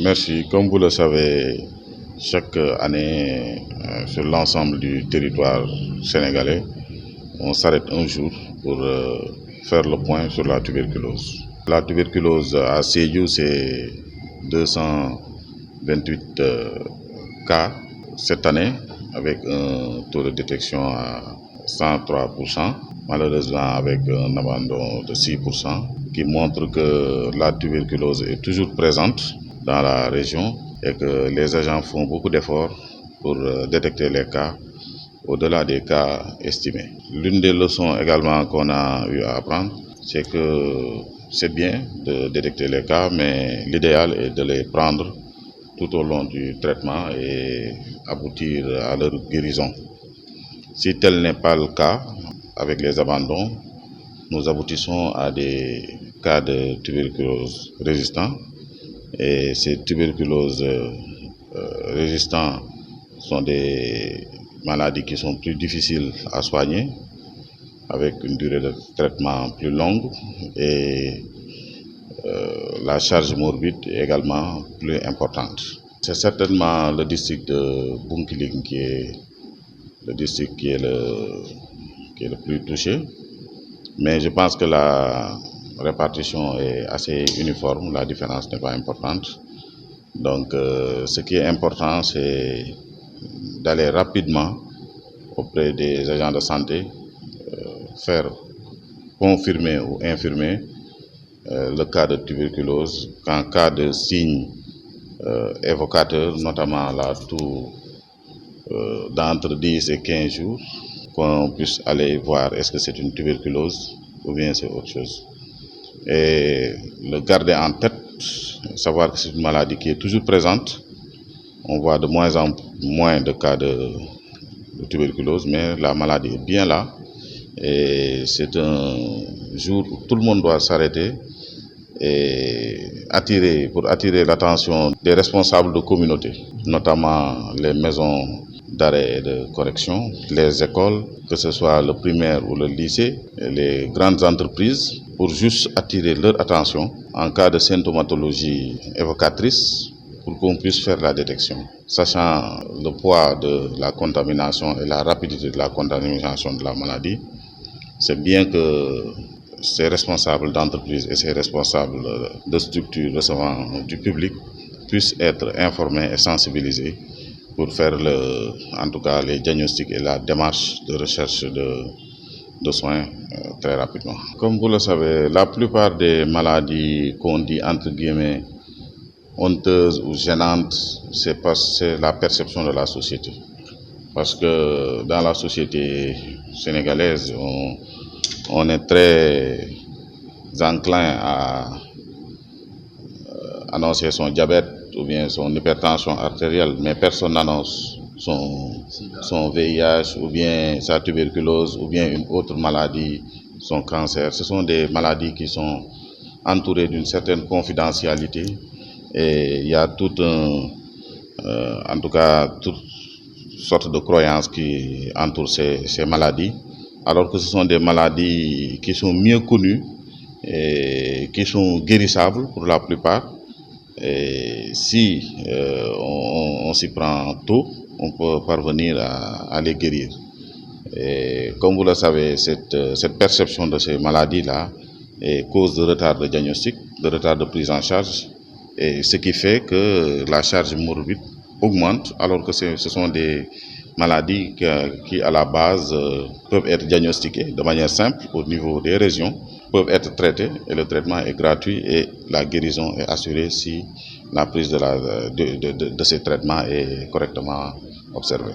Merci. Comme vous le savez, chaque année, sur l'ensemble du territoire sénégalais, on s'arrête un jour pour faire le point sur la tuberculose. La tuberculose à Sédhiou, c'est 228 cas cette année, avec un taux de détection à 103%, malheureusement avec un abandon de 6%, qui montre que la tuberculose est toujours présente dans la région et que les agents font beaucoup d'efforts pour détecter les cas au-delà des cas estimés. L'une des leçons également qu'on a eu à apprendre, c'est que c'est bien de détecter les cas, mais l'idéal est de les prendre tout au long du traitement et aboutir à leur guérison. Si tel n'est pas le cas, avec les abandons, nous aboutissons à des cas de tuberculose résistants. Et ces tuberculoses résistants sont des maladies qui sont plus difficiles à soigner, avec une durée de traitement plus longue et la charge morbide est également plus importante. C'est certainement le district de Bounkiling qui est le district qui est le plus touché, mais je pense que la répartition est assez uniforme, la différence n'est pas importante. Donc ce qui est important, c'est d'aller rapidement auprès des agents de santé, faire confirmer ou infirmer le cas de tuberculose qu'en cas de signes évocateurs, notamment la toux d'entre 10 et 15 jours, qu'on puisse aller voir est-ce que c'est une tuberculose ou bien c'est autre chose. Et le garder en tête, savoir que c'est une maladie qui est toujours présente. On voit de moins en moins de cas de tuberculose, mais la maladie est bien là. Et c'est un jour où tout le monde doit s'arrêter et pour attirer l'attention des responsables de communauté, notamment les maisons d'arrêt et de correction, les écoles, que ce soit le primaire ou le lycée, les grandes entreprises, pour juste attirer leur attention en cas de symptomatologie évocatrice pour qu'on puisse faire la détection. Sachant le poids de la contamination et la rapidité de la contamination de la maladie, c'est bien que ces responsables d'entreprise et ces responsables de structures recevant du public puissent être informés et sensibilisés pour faire en tout cas les diagnostics et la démarche de recherche de soins très rapidement. Comme vous le savez, la plupart des maladies qu'on dit entre guillemets honteuses ou gênantes, c'est la perception de la société. Parce que dans la société sénégalaise, on est très enclin à annoncer son diabète ou bien son hypertension artérielle, mais personne n'annonce son VIH ou bien sa tuberculose ou bien une autre maladie, son cancer. Ce sont des maladies qui sont entourées d'une certaine confidentialité et il y a toutes sortes de croyances qui entourent ces maladies, alors que ce sont des maladies qui sont mieux connues et qui sont guérissables pour la plupart. Et si on s'y prend tôt, on peut parvenir à les guérir. Et comme vous le savez, cette perception de ces maladies-là est cause de retard de diagnostic, de retard de prise en charge, et ce qui fait que la charge morbide augmente, alors que ce sont des maladies qui à la base peuvent être diagnostiquées de manière simple au niveau des régions, peuvent être traitées et le traitement est gratuit et la guérison est assurée si la prise de ces traitements est correctement observée.